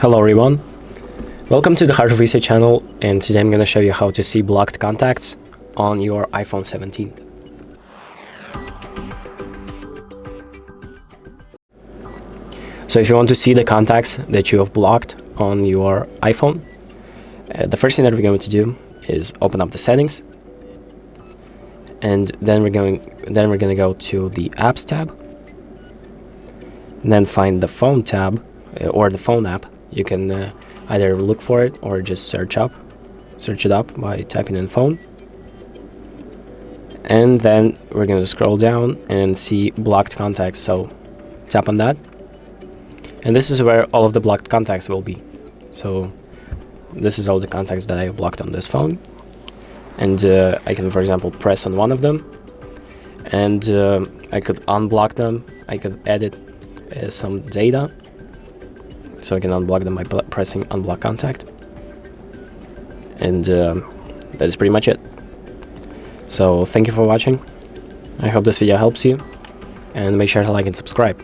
Hello everyone, welcome to the HardReset channel, and today I'm going to show you how to see blocked contacts on your iPhone 17. So if you want to see the contacts that you have blocked on your iPhone, the first thing that we're going to do is open up the settings, and then we're going to go to the apps tab, and then find the phone tab or the phone app. You can either look for it or just search it up by typing in phone, and then we're going to scroll down and see blocked contacts. So tap on that, and this is where all of the blocked contacts will be. So this is all the contacts that I have blocked on this phone, and I can, for example, press on one of them, and I could unblock them. I could edit some data, so I can unblock them by pressing unblock contact, and that's pretty much it. So thank you for watching. I hope this video helps you, and make sure to like and subscribe.